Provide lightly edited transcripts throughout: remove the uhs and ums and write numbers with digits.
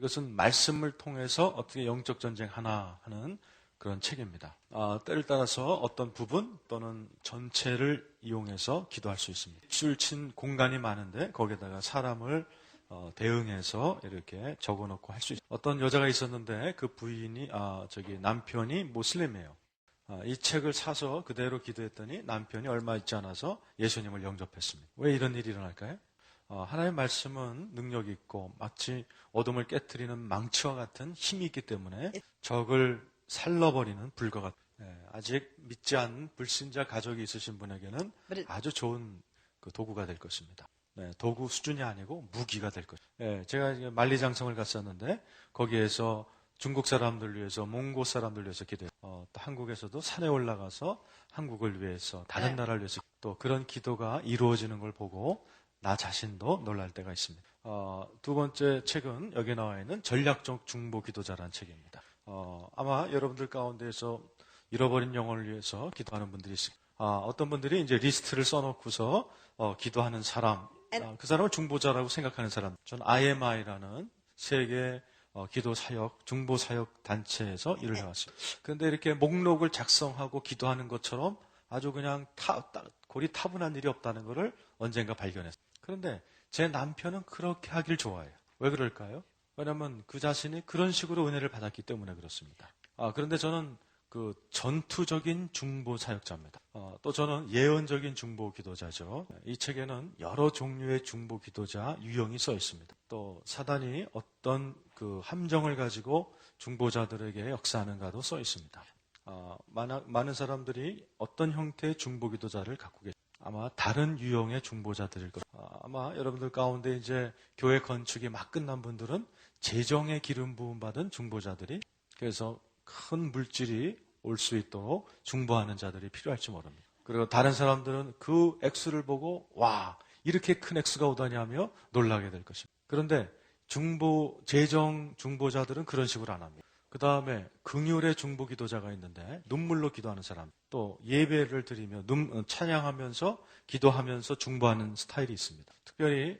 이것은 말씀을 통해서 어떻게 영적 전쟁하나 하는 그런 책입니다. 때를 따라서 어떤 부분 또는 전체를 이용해서 기도할 수 있습니다. 입술 친 공간이 많은데 거기에다가 사람을 대응해서 이렇게 적어놓고 할 수 있어요. 어떤 여자가 있었는데 그 부인이 남편이 모슬림이에요. 이 책을 사서 그대로 기도했더니 남편이 얼마 있지 않아서 예수님을 영접했습니다. 왜 이런 일이 일어날까요? 하나님의 말씀은 능력이 있고 마치 어둠을 깨트리는 망치와 같은 힘이 있기 때문에 적을 살러버리는 불과 같아요. 아직 믿지 않는 불신자 가족이 있으신 분에게는 아주 좋은 그 도구가 될 것입니다. 도구 수준이 아니고 무기가 될 것입니다. 제가 만리장성을 갔었는데 거기에서 중국 사람들 위해서, 몽고 사람들 위해서 기도해요. 또 한국에서도 산에 올라가서 한국을 위해서, 다른 나라를 위해서 또 그런 기도가 이루어지는 걸 보고 나 자신도 놀랄 때가 있습니다. 두 번째 책은 여기 나와 있는 전략적 중보 기도자라는 책입니다. 아마 여러분들 가운데에서 잃어버린 영혼을 위해서 기도하는 분들이 있습니다. 어떤 분들이 이제 리스트를 써놓고서 기도하는 사람, 그 사람을 중보자라고 생각하는 사람. 전 IMI라는 세계 기도 사역, 중보 사역 단체에서 일을 해왔습니다. 그런데 이렇게 목록을 작성하고 기도하는 것처럼 아주 그냥 고리 타분한 일이 없다는 것을 언젠가 발견했어요. 그런데 제 남편은 그렇게 하길 좋아해요. 왜 그럴까요? 왜냐하면 그 자신이 그런 식으로 은혜를 받았기 때문에 그렇습니다. 그런데 저는 그 전투적인 중보 사역자입니다. 또 저는 예언적인 중보 기도자죠. 이 책에는 여러 종류의 중보 기도자 유형이 써 있습니다. 또 사단이 어떤 그 함정을 가지고 중보자들에게 역사하는가도 써 있습니다. 많은 사람들이 어떤 형태의 중보 기도자를 갖고 계십니다. 아마 다른 유형의 중보자들일 겁니다. 아마 여러분들 가운데 이제 교회 건축이 막 끝난 분들은 재정의 기름 부음 받은 중보자들이, 그래서 큰 물질이 올 수 있도록 중보하는 자들이 필요할지 모릅니다. 그리고 다른 사람들은 그 액수를 보고 와, 이렇게 큰 액수가 오다냐며 놀라게 될 것입니다. 그런데 재정 중보자들은 그런 식으로 안 합니다. 그 다음에 긍휼의 중보 기도자가 있는데 눈물로 기도하는 사람, 또 예배를 드리며 찬양하면서 기도하면서 중보하는 스타일이 있습니다. 특별히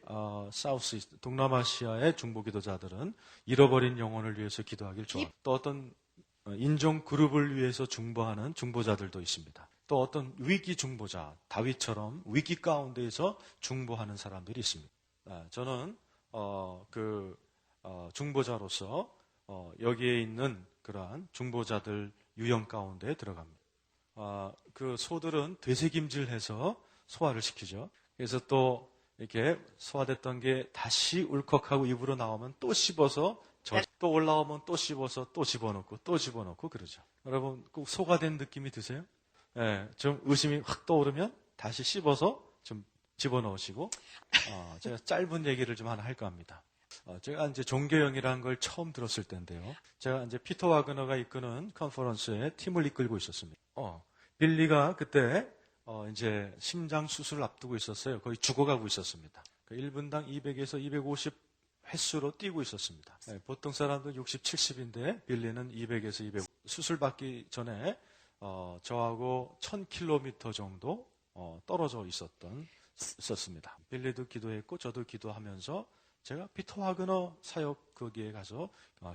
사우스 이스트, 동남아시아의 중보 기도자들은 잃어버린 영혼을 위해서 기도하길 좋아합니다. 또 어떤 인종 그룹을 위해서 중보하는 중보자들도 있습니다. 또 어떤 위기 중보자, 다윗처럼 위기 가운데에서 중보하는 사람들이 있습니다. 저는 중보자로서 여기에 있는 그러한 중보자들 유형 가운데 들어갑니다. 그 소들은 되새김질해서 소화를 시키죠. 그래서 또 이렇게 소화됐던 게 다시 울컥하고 입으로 나오면 또 씹어서 또 올라오면 또 씹어서 또 집어넣고 그러죠. 여러분 꼭 소가 된 느낌이 드세요? 좀 의심이 확 떠오르면 다시 씹어서 좀 집어넣으시고 제가 짧은 얘기를 좀 하나 할까 합니다. 제가 이제 종교형이라는 걸 처음 들었을 때인데요. 제가 이제 피터 와그너가 이끄는 컨퍼런스에 팀을 이끌고 있었습니다. 빌리가 그때 이제 심장 수술을 앞두고 있었어요. 거의 죽어가고 있었습니다. 1분당 200에서 250 횟수로 뛰고 있었습니다. 보통 사람들 60, 70인데 빌리는 200에서 200. 수술 받기 전에 저하고 1000km 정도 떨어져 있었습니다. 빌리도 기도했고 저도 기도하면서 제가 피터 와그너 사역 거기에 가서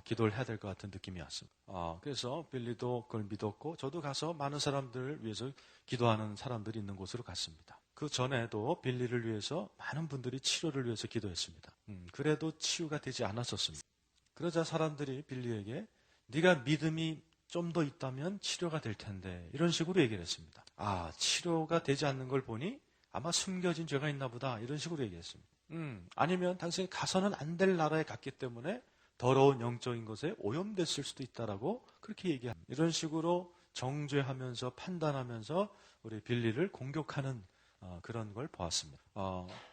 기도를 해야 될 것 같은 느낌이 왔습니다. 그래서 빌리도 그걸 믿었고 저도 가서 많은 사람들을 위해서 기도하는 사람들이 있는 곳으로 갔습니다. 그 전에도 빌리를 위해서 많은 분들이 치료를 위해서 기도했습니다. 그래도 치유가 되지 않았었습니다. 그러자 사람들이 빌리에게 네가 믿음이 좀 더 있다면 치료가 될 텐데 이런 식으로 얘기를 했습니다. 치료가 되지 않는 걸 보니 아마 숨겨진 죄가 있나 보다 이런 식으로 얘기했습니다. 아니면 당신이 가서는 안 될 나라에 갔기 때문에 더러운 영적인 것에 오염됐을 수도 있다라고 그렇게 얘기합니다. 이런 식으로 정죄하면서 판단하면서 우리 빌리를 공격하는 그런 걸 보았습니다.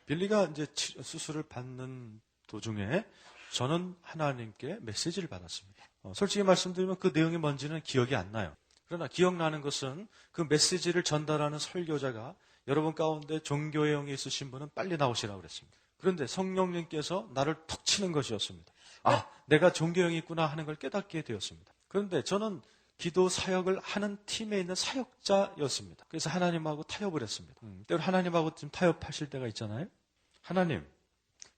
빌리가 이제 수술을 받는 도중에 저는 하나님께 메시지를 받았습니다. 솔직히 말씀드리면 그 내용이 뭔지는 기억이 안 나요. 그러나 기억나는 것은 그 메시지를 전달하는 설교자가 여러분 가운데 종교의 영이 있으신 분은 빨리 나오시라고 그랬습니다. 그런데 성령님께서 나를 툭 치는 것이었습니다. 내가 종교형이 있구나 하는 걸 깨닫게 되었습니다. 그런데 저는 기도 사역을 하는 팀에 있는 사역자였습니다. 그래서 하나님하고 타협을 했습니다. 때로 하나님하고 좀 타협하실 때가 있잖아요. 하나님,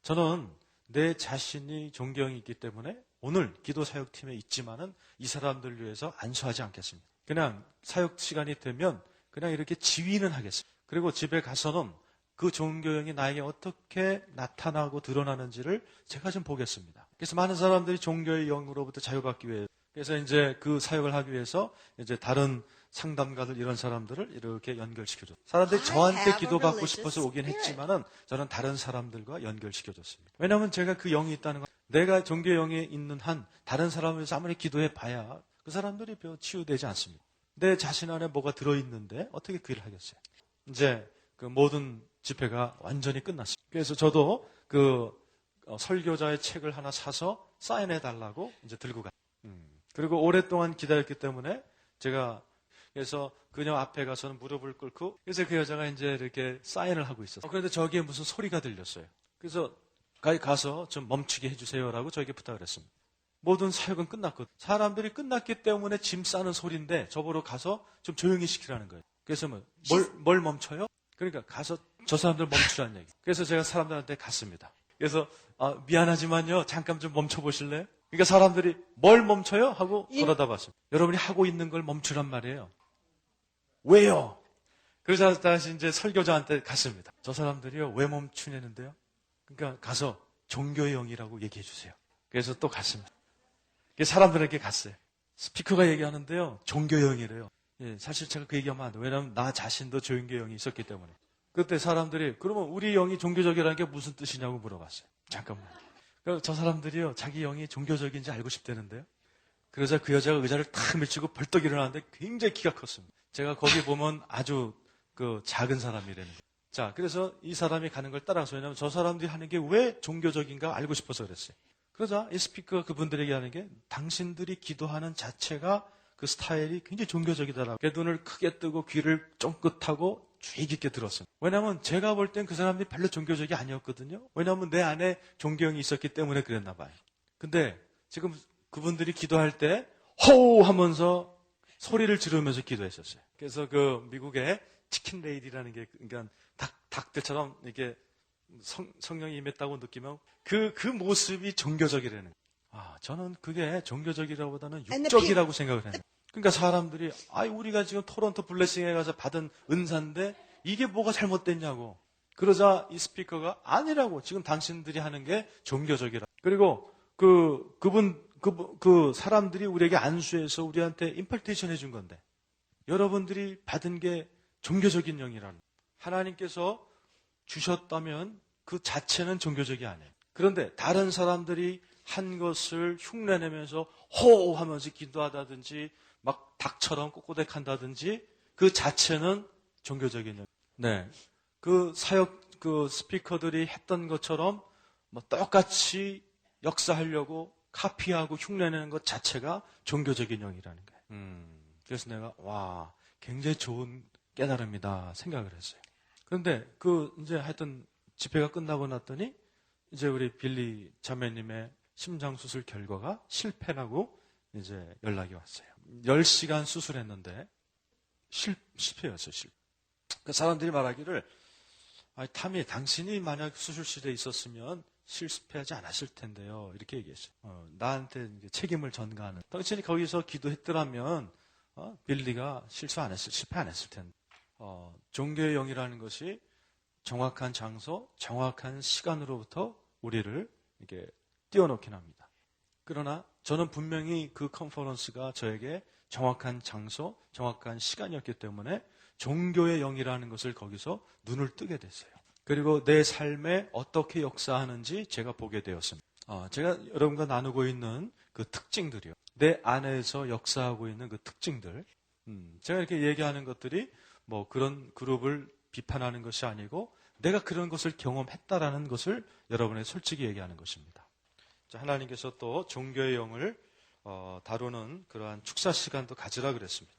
저는 내 자신이 존경이 있기 때문에 오늘 기도 사역팀에 있지만은 이 사람들 위해서 안수하지 않겠습니다. 그냥 사역 시간이 되면 그냥 이렇게 지휘는 하겠습니다. 그리고 집에 가서는 그 종교형이 나에게 어떻게 나타나고 드러나는지를 제가 좀 보겠습니다. 그래서 많은 사람들이 종교의 영으로부터 자유받기 위해 그래서 이제 그 사역을 하기 위해서 이제 다른 상담가들 이런 사람들을 이렇게 연결시켜줬어요. 사람들이 저한테 기도받고 싶어서 오긴 했지만은 저는 다른 사람들과 연결시켜줬습니다. 왜냐하면 제가 그 영이 있다는 건 내가 종교의 영에 있는 한 다른 사람을 위해서 아무리 기도해 봐야 그 사람들이 치유되지 않습니다. 내 자신 안에 뭐가 들어있는데 어떻게 그 일을 하겠어요? 이제 그 모든 집회가 완전히 끝났습니다. 그래서 저도 그 설교자의 책을 하나 사서 사인해 달라고 이제 들고 갔어요. 그리고 오랫동안 기다렸기 때문에 제가 그래서 그녀 앞에 가서는 무릎을 꿇고 그래서 그 여자가 이제 이렇게 사인을 하고 있었어요. 그런데 저기에 무슨 소리가 들렸어요. 그래서 가서 좀 멈추게 해주세요라고 저에게 부탁을 했습니다. 모든 사역은 끝났거든요. 사람들이 끝났기 때문에 짐 싸는 소리인데 저보러 가서 좀 조용히 시키라는 거예요. 그래서 뭘 멈춰요? 그러니까 가서 저 사람들 멈추라는 얘기. 그래서 제가 사람들한테 갔습니다. 그래서 미안하지만요. 잠깐 좀 멈춰보실래요? 그러니까 사람들이 뭘 멈춰요? 하고 돌아다 봤어요. 여러분이 하고 있는 걸 멈추란 말이에요. 왜요? 그래서 다시 이제 설교자한테 갔습니다. 저 사람들이요. 왜 멈추냐는데요. 그러니까 가서 종교의 영이라고 얘기해 주세요. 그래서 또 갔습니다. 사람들에게 갔어요. 스피커가 얘기하는데요. 종교의 영이래요. 예, 사실 제가 그 얘기하면 안 돼요. 왜냐하면 나 자신도 종교의 영이 있었기 때문에. 그때 사람들이 그러면 우리 영이 종교적이라는 게 무슨 뜻이냐고 물어봤어요. 잠깐만. 저 사람들이요. 자기 영이 종교적인지 알고 싶다는데요. 그러자 그 여자가 의자를 탁 밀치고 벌떡 일어나는데 굉장히 키가 컸습니다. 제가 거기 보면 아주 그 작은 사람이라는 거예요. 자, 그래서 이 사람이 가는 걸 따라서 왜냐하면 저 사람들이 하는 게 왜 종교적인가 알고 싶어서 그랬어요. 그러자 이 스피커가 그분들에게 하는 게 당신들이 기도하는 자체가 그 스타일이 굉장히 종교적이더라고요. 눈을 크게 뜨고 귀를 쫑긋하고 주의 깊게 들었어요. 왜냐하면 제가 볼 땐 그 사람들이 별로 종교적이 아니었거든요. 왜냐하면 내 안에 종교형이 있었기 때문에 그랬나 봐요. 근데 지금 그분들이 기도할 때 호우 하면서 소리를 지르면서 기도했었어요. 그래서 그 미국의 치킨 레이디라는 게 그러니까 닭들처럼 이렇게 성령이 임했다고 느끼면 그 모습이 종교적이라는 거예요. 저는 그게 종교적이라보다는 육적이라고 생각을 해요. 그러니까 사람들이 우리가 지금 토론토 블레싱에 가서 받은 은사인데 이게 뭐가 잘못됐냐고. 그러자 이 스피커가 아니라고. 지금 당신들이 하는 게 종교적이라. 그리고 그 사람들이 우리에게 안수해서 우리한테 임펄테이션 해준 건데 여러분들이 받은 게 종교적인 영이라는. 하나님께서 주셨다면 그 자체는 종교적이 아니에요. 그런데 다른 사람들이 한 것을 흉내내면서 호호하면서 기도하다든지 막 닭처럼 꼬꼬댁한다든지 그 자체는 종교적인 영. 네, 그 사역 그 스피커들이 했던 것처럼 뭐 똑같이 역사하려고 카피하고 흉내내는 것 자체가 종교적인 영이라는 거예요. 그래서 내가 굉장히 좋은 깨달음이다 생각을 했어요. 그런데 이제 하여튼 집회가 끝나고 났더니 이제 우리 빌리 자매님의 심장수술 결과가 실패라고 이제 연락이 왔어요. 10시간 수술했는데 실패였어요. 그 사람들이 말하기를 타미 당신이 만약 수술실에 있었으면 실패하지 않았을 텐데요. 이렇게 얘기했어요. 나한테 이제 책임을 전가하는. 당신이 거기서 기도했더라면 빌리가 실패 안 했을 텐데. 종교의 영이라는 것이 정확한 장소, 정확한 시간으로부터 우리를 이렇게 띄워놓긴 합니다. 그러나 저는 분명히 그 컨퍼런스가 저에게 정확한 장소, 정확한 시간이었기 때문에 종교의 영이라는 것을 거기서 눈을 뜨게 됐어요. 그리고 내 삶에 어떻게 역사하는지 제가 보게 되었습니다. 제가 여러분과 나누고 있는 그 특징들이요. 내 안에서 역사하고 있는 그 특징들. 제가 이렇게 얘기하는 것들이 뭐 그런 그룹을 비판하는 것이 아니고 내가 그런 것을 경험했다라는 것을 여러분에게 솔직히 얘기하는 것입니다. 자, 하나님께서 또 종교의 영을 다루는 그러한 축사 시간도 가지라 그랬습니다.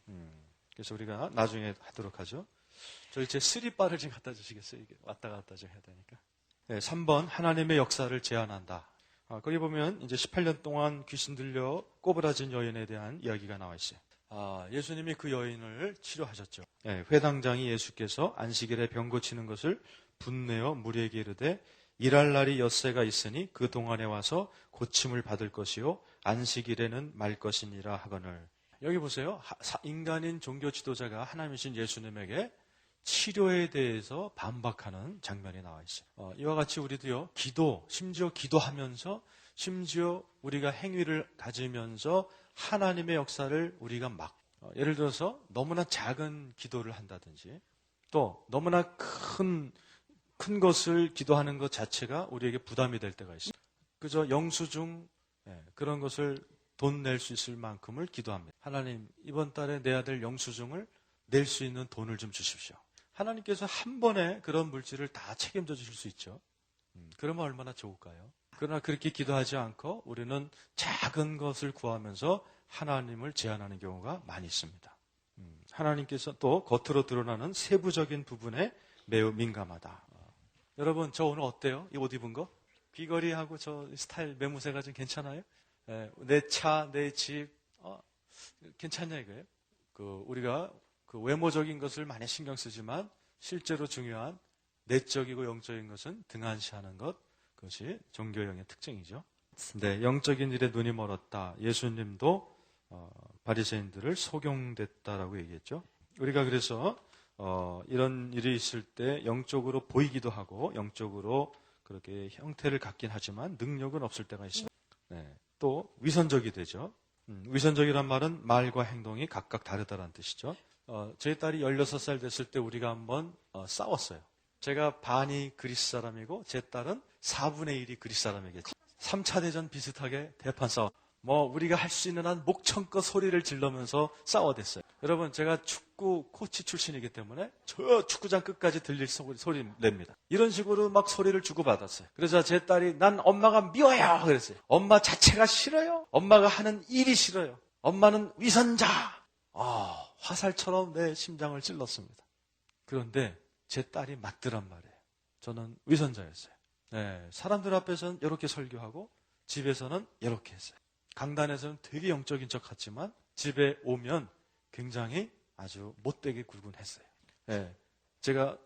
그래서 우리가 나중에 하도록 하죠. 저희 제 쓰리바를 좀 갖다 주시겠어요? 이게 왔다 갔다 좀 해야 되니까. 네, 3번 하나님의 역사를 제안한다. 거기 보면 이제 18년 동안 귀신 들려 꼬부라진 여인에 대한 이야기가 나와 있어요. 예수님이 그 여인을 치료하셨죠. 네, 회당장이 예수께서 안식일에 병 고치는 것을 분내어 무리에게 이르되 일할 날이 엿새가 있으니 그 동안에 와서 고침을 받을 것이요 안식일에는 말 것이니라 하거늘. 여기 보세요. 인간인 종교 지도자가 하나님이신 예수님에게 치료에 대해서 반박하는 장면이 나와 있어요. 이와 같이 우리도요, 심지어 기도하면서, 심지어 우리가 행위를 가지면서 하나님의 역사를 우리가 예를 들어서 너무나 작은 기도를 한다든지, 또 너무나 큰 것을 기도하는 것 자체가 우리에게 부담이 될 때가 있어요. 그저 영수증, 그런 것을 돈 낼 수 있을 만큼을 기도합니다. 하나님, 이번 달에 내야 될 영수증을 낼 수 있는 돈을 좀 주십시오. 하나님께서 한 번에 그런 물질을 다 책임져 주실 수 있죠. 그러면 얼마나 좋을까요? 그러나 그렇게 기도하지 않고 우리는 작은 것을 구하면서 하나님을 제한하는 경우가 많이 있습니다. 하나님께서 또 겉으로 드러나는 세부적인 부분에 매우 민감하다. 여러분, 저 오늘 어때요? 이 옷 입은 거? 귀걸이하고 저 스타일 매무새가 좀 괜찮아요? 내 차, 내 집, 괜찮냐 이거예요? 우리가 외모적인 것을 많이 신경 쓰지만 실제로 중요한 내적이고 영적인 것은 등한시하는 것, 그것이 종교형의 특징이죠. 네, 영적인 일에 눈이 멀었다. 예수님도 바리새인들을 속용됐다라고 얘기했죠. 우리가 그래서 이런 일이 있을 때 영적으로 보이기도 하고 영적으로 그렇게 형태를 갖긴 하지만 능력은 없을 때가 있습니다. 네, 또 위선적이 되죠. 위선적이란 말은 말과 행동이 각각 다르다는 뜻이죠. 저희 딸이 16살 됐을 때 우리가 한번 싸웠어요. 제가 반이 그리스 사람이고 제 딸은 4분의 1이 그리스 사람이겠죠. 3차 대전 비슷하게 대판 싸워. 우리가 할 수 있는 한 목청껏 소리를 질러면서 싸워댔어요. 여러분, 제가 축구 코치 출신이기 때문에 저 축구장 끝까지 들릴 소리 냅니다. 이런 식으로 막 소리를 주고받았어요. 그래서 제 딸이 난 엄마가 미워요 그랬어요. 엄마 자체가 싫어요. 엄마가 하는 일이 싫어요. 엄마는 위선자. 화살처럼 내 심장을 찔렀습니다. 그런데 제 딸이 맞더란 말이에요. 저는 위선자였어요. 네, 사람들 앞에서는 이렇게 설교하고 집에서는 이렇게 했어요. 강단에서는 되게 영적인 척 같지만 집에 오면 굉장히 아주 못되게 굴곤 했어요. 네, 제가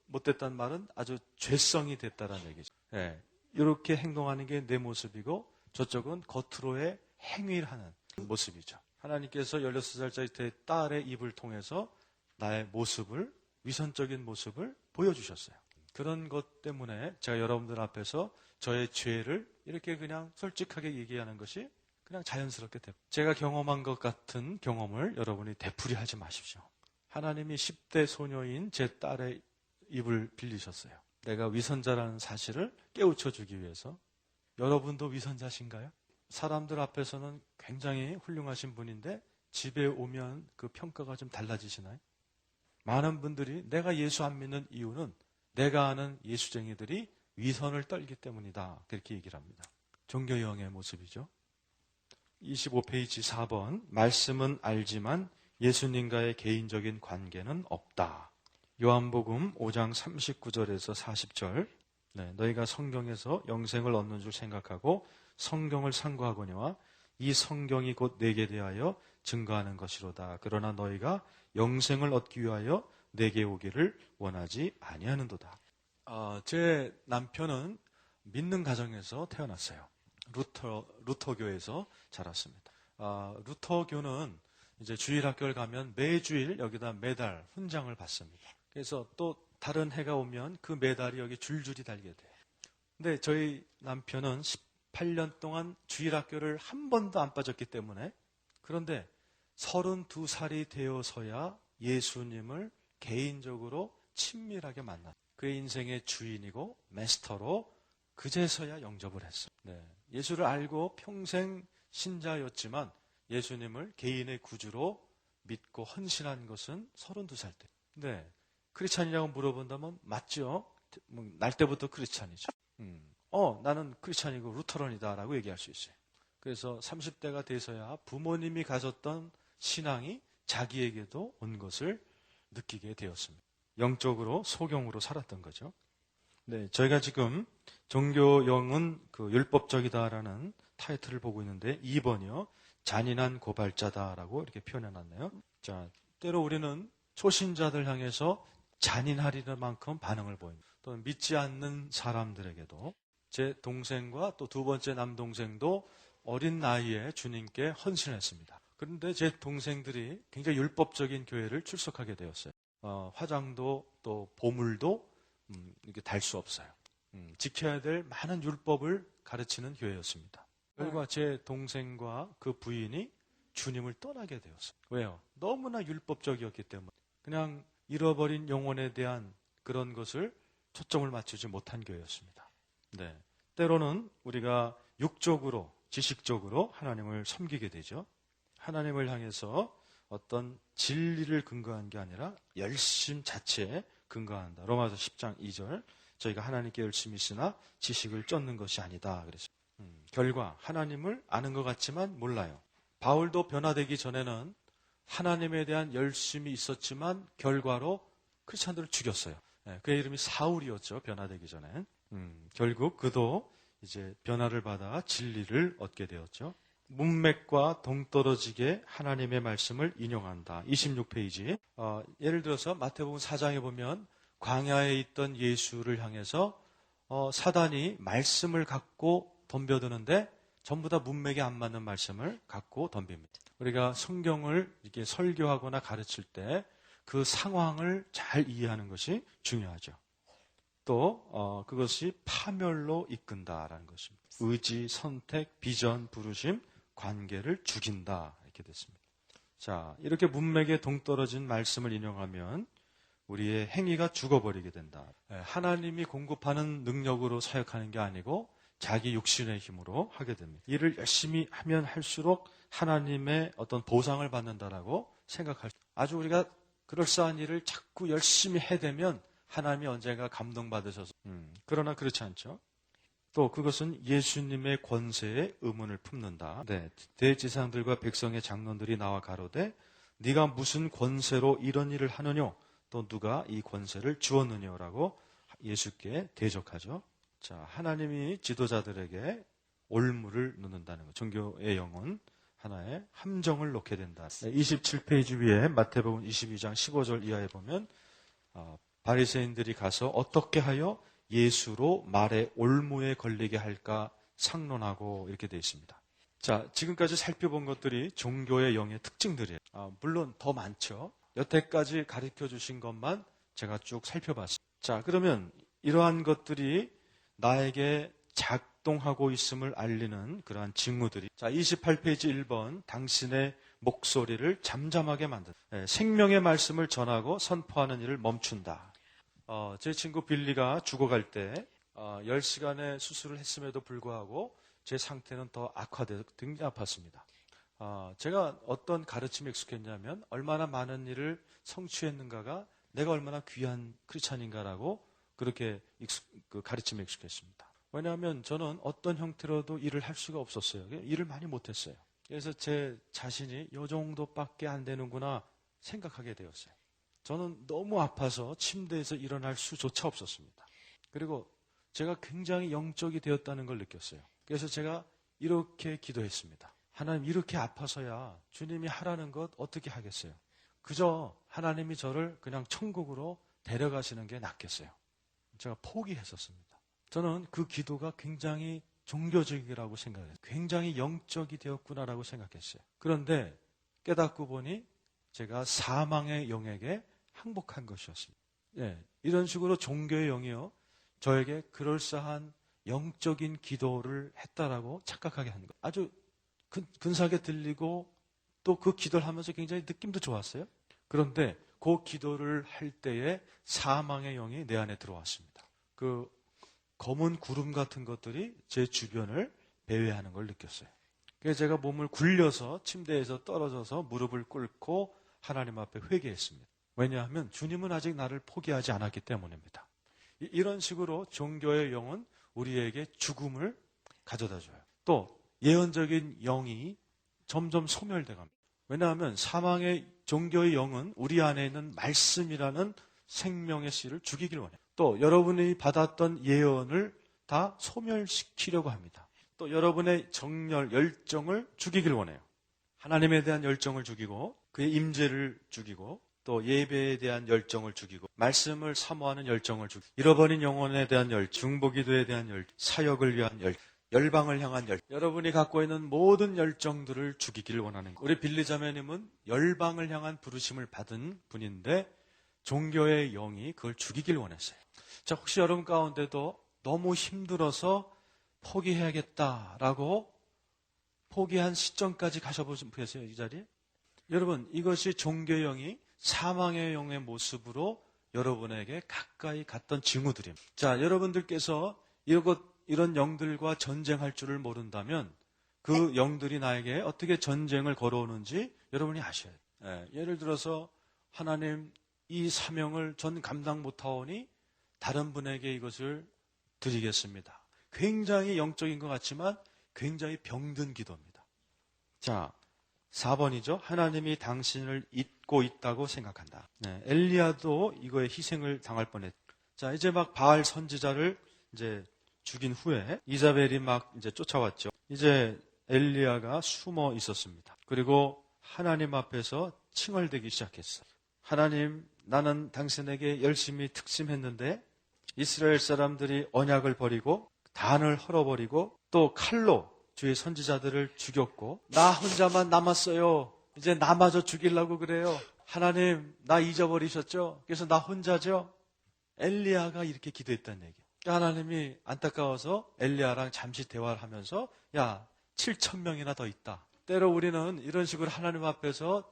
못됐다는 말은 아주 죄성이 됐다는 얘기죠. 네, 이렇게 행동하는 게 내 모습이고 저쪽은 겉으로의 행위를 하는 모습이죠. 하나님께서 16살짜리 제 딸의 입을 통해서 나의 모습을, 위선적인 모습을 보여주셨어요. 그런 것 때문에 제가 여러분들 앞에서 저의 죄를 이렇게 그냥 솔직하게 얘기하는 것이 그냥 자연스럽게 됩니다. 제가 경험한 것 같은 경험을 여러분이 되풀이하지 마십시오. 하나님이 10대 소녀인 제 딸의 입을 빌리셨어요. 내가 위선자라는 사실을 깨우쳐주기 위해서. 여러분도 위선자신가요? 사람들 앞에서는 굉장히 훌륭하신 분인데 집에 오면 그 평가가 좀 달라지시나요? 많은 분들이 내가 예수 안 믿는 이유는 내가 아는 예수쟁이들이 위선을 떨기 때문이다. 그렇게 얘기를 합니다. 종교형의 모습이죠. 25페이지 4번. 말씀은 알지만 예수님과의 개인적인 관계는 없다. 요한복음 5장 39절에서 40절. 네, 너희가 성경에서 영생을 얻는 줄 생각하고 성경을 상고하거니와 이 성경이 곧 내게 대하여 증거하는 것이로다. 그러나 너희가 영생을 얻기 위하여 내게 오기를 원하지 아니하는도다. 제 남편은 믿는 가정에서 태어났어요. 루터교에서 자랐습니다. 루터교는 이제 주일학교를 가면 매주일 여기다 메달, 훈장을 받습니다. 그래서 또 다른 해가 오면 그 메달이 여기 줄줄이 달게 돼요. 근데 저희 남편은 18년 동안 주일학교를 한 번도 안 빠졌기 때문에, 그런데 32살이 되어서야 예수님을 개인적으로 친밀하게 만났어요. 그의 인생의 주인이고 마스터로 그제서야 영접을 했어요. 네, 예수를 알고 평생 신자였지만 예수님을 개인의 구주로 믿고 헌신한 것은 32살 때. 네, 크리스찬이라고 물어본다면 맞죠? 날 때부터 크리스찬이죠. 나는 크리스찬이고 루터론이다라고 얘기할 수 있어요. 그래서 30대가 돼서야 부모님이 가졌던 신앙이 자기에게도 온 것을 느끼게 되었습니다. 영적으로 소경으로 살았던 거죠. 네, 저희가 지금 종교형은 율법적이다라는 타이틀을 보고 있는데 2번이요. 잔인한 고발자다라고 이렇게 표현해놨네요. 자, 때로 우리는 초신자들 향해서 잔인하리는 만큼 반응을 보입니다. 또 믿지 않는 사람들에게도 제 동생과 또 두 번째 남동생도 어린 나이에 주님께 헌신했습니다. 그런데 제 동생들이 굉장히 율법적인 교회를 출석하게 되었어요. 화장도 또 보물도 이렇게 달 수 없어요. 지켜야 될 많은 율법을 가르치는 교회였습니다. 결과 제 동생과 그 부인이 주님을 떠나게 되었어요. 왜요? 너무나 율법적이었기 때문에. 그냥 잃어버린 영혼에 대한 그런 것을 초점을 맞추지 못한 교회였습니다. 네. 때로는 우리가 육적으로, 지식적으로 하나님을 섬기게 되죠. 하나님을 향해서 어떤 진리를 근거한 게 아니라 열심 자체에 근거한다. 로마서 10장 2절. 저희가 하나님께 열심히 있으나 지식을 쫓는 것이 아니다. 그랬어요. 결과 하나님을 아는 것 같지만 몰라요. 바울도 변화되기 전에는 하나님에 대한 열심이 있었지만 결과로 크리스찬들을 죽였어요. 그의 이름이 사울이었죠. 변화되기 전에. 결국 그도 이제 변화를 받아 진리를 얻게 되었죠. 문맥과 동떨어지게 하나님의 말씀을 인용한다. 26페이지. 예를 들어서 마태복음 4장에 보면 광야에 있던 예수를 향해서 사단이 말씀을 갖고 덤벼드는데 전부 다 문맥에 안 맞는 말씀을 갖고 덤빕니다. 우리가 성경을 이렇게 설교하거나 가르칠 때 그 상황을 잘 이해하는 것이 중요하죠. 또 그것이 파멸로 이끈다라는 것입니다. 의지, 선택, 비전, 부르심, 관계를 죽인다 이렇게 됐습니다. 자, 이렇게 문맥에 동떨어진 말씀을 인용하면 우리의 행위가 죽어버리게 된다. 하나님이 공급하는 능력으로 사역하는 게 아니고 자기 육신의 힘으로 하게 됩니다. 일을 열심히 하면 할수록 하나님의 어떤 보상을 받는다라고 생각할 수 있습니다. 아주 우리가 그럴싸한 일을 자꾸 열심히 해대면 하나님이 언젠가 감동받으셔서 그러나 그렇지 않죠. 또 그것은 예수님의 권세에 의문을 품는다. 네, 대제사장들과 백성의 장로들이 나와 가로되 네가 무슨 권세로 이런 일을 하느뇨? 또 누가 이 권세를 주었느냐라고 예수께 대적하죠. 자, 하나님이 지도자들에게 올무를 놓는다는 것. 종교의 영은 하나의 함정을 놓게 된다. 27페이지 위에 마태복음 22장 15절 이하에 보면 바리새인들이 가서 어떻게 하여 예수로 말의 올무에 걸리게 할까 상론하고 이렇게 되어 있습니다. 자, 지금까지 살펴본 것들이 종교의 영의 특징들이에요. 물론 더 많죠. 여태까지 가르쳐 주신 것만 제가 쭉 살펴봤습니다. 자, 그러면 이러한 것들이 나에게 작동하고 있음을 알리는 그러한 징후들이. 자, 28페이지 1번. 당신의 목소리를 잠잠하게 만든다. 생명의 말씀을 전하고 선포하는 일을 멈춘다. 제 친구 빌리가 죽어갈 때 10시간의 수술을 했음에도 불구하고 제 상태는 더 악화돼서 굉장히 아팠습니다. 제가 어떤 가르침에 익숙했냐면 얼마나 많은 일을 성취했는가가 내가 얼마나 귀한 크리스찬인가라고 그렇게 가르침에 익숙했습니다. 왜냐하면 저는 어떤 형태로도 일을 할 수가 없었어요. 일을 많이 못했어요. 그래서 제 자신이 이 정도밖에 안 되는구나 생각하게 되었어요. 저는 너무 아파서 침대에서 일어날 수조차 없었습니다. 그리고 제가 굉장히 영적이 되었다는 걸 느꼈어요. 그래서 제가 이렇게 기도했습니다. 하나님, 이렇게 아파서야 주님이 하라는 것 어떻게 하겠어요? 그저 하나님이 저를 그냥 천국으로 데려가시는 게 낫겠어요. 제가 포기했었습니다. 저는 그 기도가 굉장히 종교적이라고 생각했어요. 굉장히 영적이 되었구나라고 생각했어요. 그런데 깨닫고 보니 제가 사망의 영에게 항복한 것이었습니다. 이런 식으로 종교의 영이요, 저에게 그럴싸한 영적인 기도를 했다라고 착각하게 하는 것. 아주 근사하게 들리고 또 그 기도를 하면서 굉장히 느낌도 좋았어요. 그런데 그 기도를 할 때에 사망의 영이 내 안에 들어왔습니다. 그 검은 구름 같은 것들이 제 주변을 배회하는 걸 느꼈어요. 그래서 제가 몸을 굴려서 침대에서 떨어져서 무릎을 꿇고 하나님 앞에 회개했습니다. 왜냐하면 주님은 아직 나를 포기하지 않았기 때문입니다. 이런 식으로 종교의 영은 우리에게 죽음을 가져다 줘요. 또 예언적인 영이 점점 소멸돼 갑니다. 왜냐하면 사망의 종교의 영은 우리 안에 있는 말씀이라는 생명의 씨를 죽이길 원해요. 또 여러분이 받았던 예언을 다 소멸시키려고 합니다. 또 여러분의 정열, 열정을 죽이길 원해요. 하나님에 대한 열정을 죽이고 그의 임재를 죽이고 또 예배에 대한 열정을 죽이고 말씀을 사모하는 열정을 죽이고 잃어버린 영혼에 대한 중보기도에 대한 사역을 위한 열방을 향한 여러분이 갖고 있는 모든 열정들을 죽이기를 원하는 거예요. 우리 빌리자매님은 열방을 향한 부르심을 받은 분인데 종교의 영이 그걸 죽이길 원했어요. 자, 혹시 여러분 가운데도 너무 힘들어서 포기해야겠다라고 포기한 시점까지 가셔보신 분 계세요, 이 자리에? 여러분, 이것이 종교의 영이 사망의 영의 모습으로 여러분에게 가까이 갔던 징후들입니다. 자, 여러분들께서 이런 영들과 전쟁할 줄을 모른다면 그 영들이 나에게 어떻게 전쟁을 걸어오는지 여러분이 아셔야 돼요. 예를 들어서 하나님, 이 사명을 전 감당 못하오니 다른 분에게 이것을 드리겠습니다. 굉장히 영적인 것 같지만 굉장히 병든 기도입니다. 자, 4번이죠. 하나님이 당신을 잊고 있다고 생각한다. 엘리야도 이거에 희생을 당할 뻔했죠. 자, 이제 막 바알 선지자를 이제 죽인 후에 이자벨이 막 이제 쫓아왔죠. 이제 엘리야가 숨어 있었습니다. 그리고 하나님 앞에서 칭얼대기 시작했어요. 하나님, 나는 당신에게 열심히 특심했는데 이스라엘 사람들이 언약을 버리고 단을 헐어버리고 또 칼로 주의 선지자들을 죽였고 나 혼자만 남았어요. 이제 나마저 죽이려고 그래요. 하나님, 나 잊어버리셨죠? 그래서 나 혼자죠? 엘리야가 이렇게 기도했다는 얘기예요. 하나님이 안타까워서 엘리야랑 잠시 대화를 하면서 야, 7,000명이나 더 있다. 때로 우리는 이런 식으로 하나님 앞에서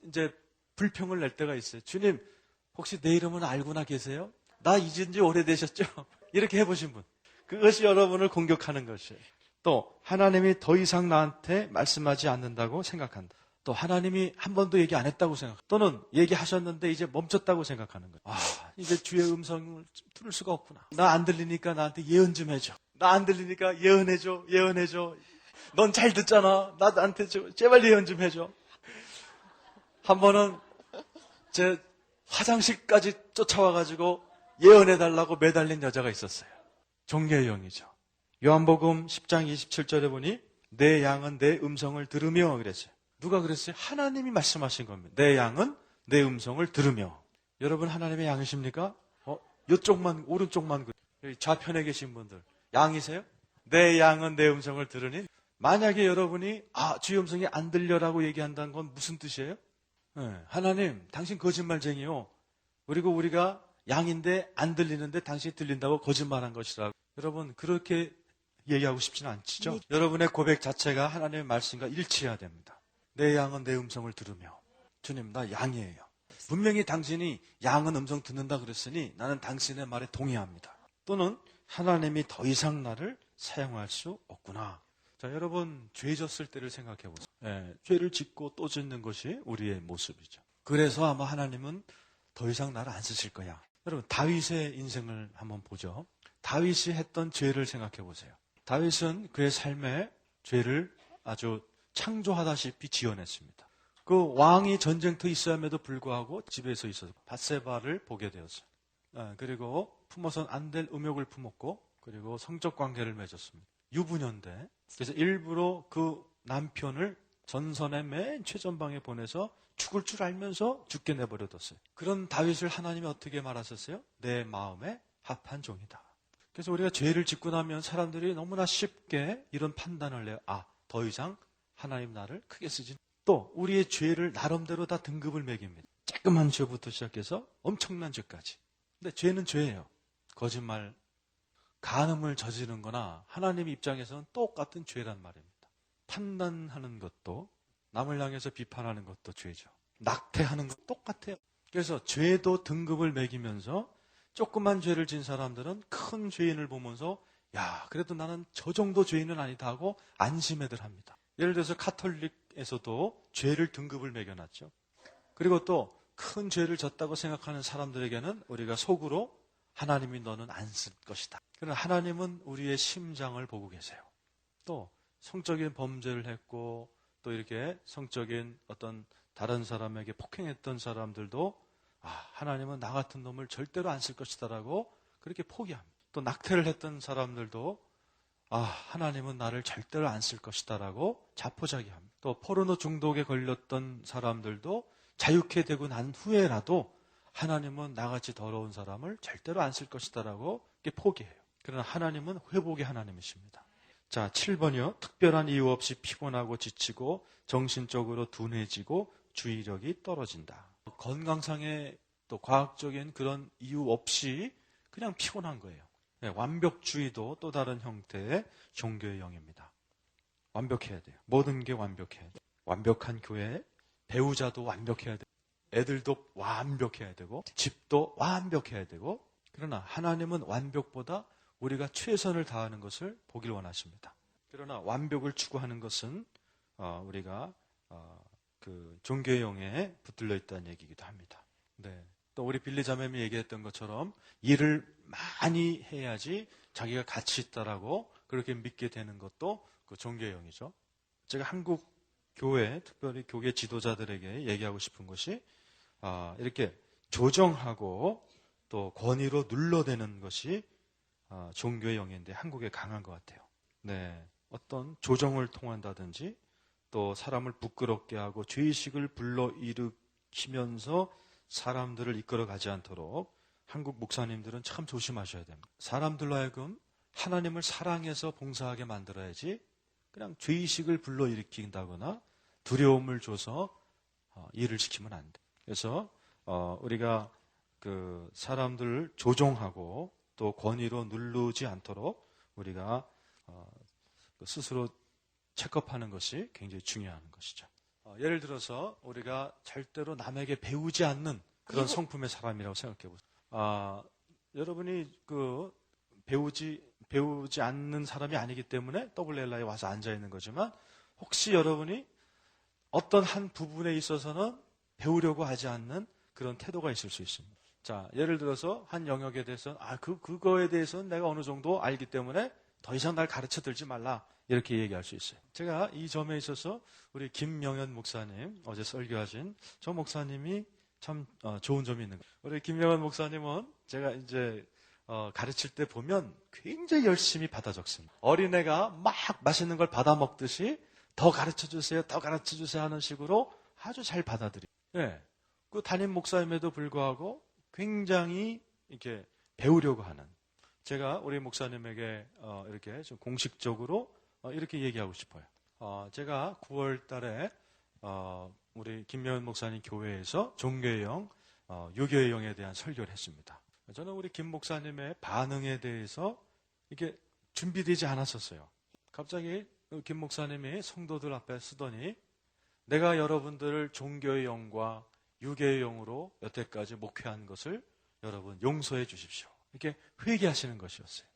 이제 불평을 낼 때가 있어요. 주님, 혹시 내 이름은 알고나 계세요? 나 잊은 지 오래되셨죠? 이렇게 해보신 분. 그것이 여러분을 공격하는 것이에요. 또 하나님이 더 이상 나한테 말씀하지 않는다고 생각한다. 또 하나님이 한 번도 얘기 안 했다고 생각한다. 또는 얘기하셨는데 이제 멈췄다고 생각하는 거예요. 이제 주의 음성을 들을 수가 없구나. 나 안 들리니까 나한테 예언 좀 해줘. 나 안 들리니까 예언해줘. 넌 잘 듣잖아. 나한테 제발 예언 좀 해줘. 한 번은 제 화장실까지 쫓아와가지고 예언해달라고 매달린 여자가 있었어요. 종교의 영이죠. 요한복음 10장 27절에 보니 내 양은 내 음성을 들으며 그랬어요. 누가 그랬어요? 하나님이 말씀하신 겁니다. 내 양은 내 음성을 들으며. 여러분 하나님의 양이십니까? 이쪽만 오른쪽만 여기 좌편에 계신 분들 양이세요? 내 양은 내 음성을 들으니. 만약에 여러분이 주의 음성이 안 들려라고 얘기한다는 건 무슨 뜻이에요? 하나님, 당신 거짓말쟁이요. 그리고 우리가 양인데 안 들리는데 당신이 들린다고 거짓말한 것이라고. 여러분 그렇게 얘기하고 싶지는 않지죠? 네. 여러분의 고백 자체가 하나님의 말씀과 일치해야 됩니다. 내 양은 내 음성을 들으며. 주님, 나 양이에요. 분명히 당신이 양은 음성 듣는다 그랬으니 나는 당신의 말에 동의합니다. 또는 하나님이 더 이상 나를 사용할 수 없구나. 자, 여러분 죄 졌을 때를 생각해 보세요. 죄를 짓고 또 짓는 것이 우리의 모습이죠. 그래서 아마 하나님은 더 이상 나를 안 쓰실 거야. 여러분 다윗의 인생을 한번 보죠. 다윗이 했던 죄를 생각해 보세요. 다윗은 그의 삶에 죄를 아주 창조하다시피 지어냈습니다. 그 왕이 전쟁터에 있어야에도 불구하고 집에서 있어서 밧세바를 보게 되었어요. 그리고 품어선 안 될 음욕을 품었고 그리고 성적 관계를 맺었습니다. 유부녀인데 그래서 일부러 그 남편을 전선의 맨 최전방에 보내서 죽을 줄 알면서 죽게 내버려뒀어요. 그런 다윗을 하나님이 어떻게 말하셨어요? 내 마음에 합한 종이다. 그래서 우리가 죄를 짓고 나면 사람들이 너무나 쉽게 이런 판단을 해요. 더 이상 하나님 나를 크게 쓰지. 또 우리의 죄를 나름대로 다 등급을 매깁니다. 조그만 죄부터 시작해서 엄청난 죄까지. 근데 죄는 죄예요. 거짓말, 간음을 저지르는 거나 하나님 입장에서는 똑같은 죄란 말입니다. 판단하는 것도 남을 향해서 비판하는 것도 죄죠. 낙태하는 것도 똑같아요. 그래서 죄도 등급을 매기면서 조그만 죄를 진 사람들은 큰 죄인을 보면서 그래도 나는 저 정도 죄인은 아니다 하고 안심해들 합니다. 예를 들어서 카톨릭에서도 죄를 등급을 매겨놨죠. 그리고 또 큰 죄를 졌다고 생각하는 사람들에게는 우리가 속으로 하나님이 너는 안 쓸 것이다. 그러나 하나님은 우리의 심장을 보고 계세요. 또 성적인 범죄를 했고 또 이렇게 성적인 어떤 다른 사람에게 폭행했던 사람들도 하나님은 나 같은 놈을 절대로 안 쓸 것이다라고 그렇게 포기합니다. 또 낙태를 했던 사람들도 하나님은 나를 절대로 안 쓸 것이다라고 자포자기합니다. 또 포르노 중독에 걸렸던 사람들도 자유케 되고 난 후에라도 하나님은 나같이 더러운 사람을 절대로 안 쓸 것이다라고 포기해요. 그러나 하나님은 회복의 하나님이십니다. 자, 7번이요. 특별한 이유 없이 피곤하고 지치고 정신적으로 둔해지고 주의력이 떨어진다. 건강상의 또 과학적인 그런 이유 없이 그냥 피곤한 거예요. 네, 완벽주의도 또 다른 형태의 종교의 영입니다. 완벽해야 돼요. 모든 게 완벽해야 돼요. 완벽한 교회, 배우자도 완벽해야 돼요. 애들도 완벽해야 되고 집도 완벽해야 되고, 그러나 하나님은 완벽보다 우리가 최선을 다하는 것을 보길 원하십니다. 그러나 완벽을 추구하는 것은 우리가 그 종교의 영에 붙들려 있다는 얘기이기도 합니다. 네. 또 우리 빌리 자매님이 얘기했던 것처럼 일을 많이 해야지 자기가 가치 있다라고 그렇게 믿게 되는 것도 그 종교의 영이죠. 제가 한국 교회, 특별히 교계 지도자들에게 얘기하고 싶은 것이 이렇게 조정하고 또 권위로 눌러대는 것이 종교의 영인데 한국에 강한 것 같아요. 네, 어떤 조정을 통한다든지 또 사람을 부끄럽게 하고 죄의식을 불러일으키면서 사람들을 이끌어가지 않도록 한국 목사님들은 참 조심하셔야 됩니다. 사람들로 하여금 하나님을 사랑해서 봉사하게 만들어야지 그냥 죄의식을 불러일으킨다거나 두려움을 줘서 일을 시키면 안 돼요. 그래서 우리가 그 사람들을 조종하고 또 권위로 누르지 않도록 우리가 스스로 체크업하는 것이 굉장히 중요한 것이죠. 예를 들어서 우리가 절대로 남에게 배우지 않는 그런 성품의 사람이라고 생각해 보세요. 여러분이 그 배우지 않는 사람이 아니기 때문에 WLI에 와서 앉아 있는 거지만, 혹시 여러분이 어떤 한 부분에 있어서는 배우려고 하지 않는 그런 태도가 있을 수 있습니다. 자, 예를 들어서 한 영역에 대해서는 그거에 대해서는 내가 어느 정도 알기 때문에 더 이상 날 가르쳐 들지 말라, 이렇게 얘기할 수 있어요. 제가 이 점에 있어서 우리 김명현 목사님, 어제 설교하신 저 목사님이 참 좋은 점이 있는 거예요. 우리 김명현 목사님은 제가 이제 가르칠 때 보면 굉장히 열심히 받아 적습니다. 어린애가 막 맛있는 걸 받아 먹듯이 더 가르쳐 주세요, 더 가르쳐 주세요 하는 식으로 아주 잘 받아들여요. 네. 그 담임 목사임에도 불구하고 굉장히 이렇게 배우려고 하는, 제가 우리 목사님에게 이렇게 좀 공식적으로 이렇게 얘기하고 싶어요. 제가 9월 달에 우리 김명현 목사님 교회에서 종교의 영, 유교의 영에 대한 설교를 했습니다. 저는 우리 김 목사님의 반응에 대해서 이게 준비되지 않았었어요. 갑자기 김 목사님이 성도들 앞에 쓰더니, 내가 여러분들을 종교의 영과 유교의 영으로 여태까지 목회한 것을 여러분 용서해 주십시오, 이렇게 회개하시는 것이었어요.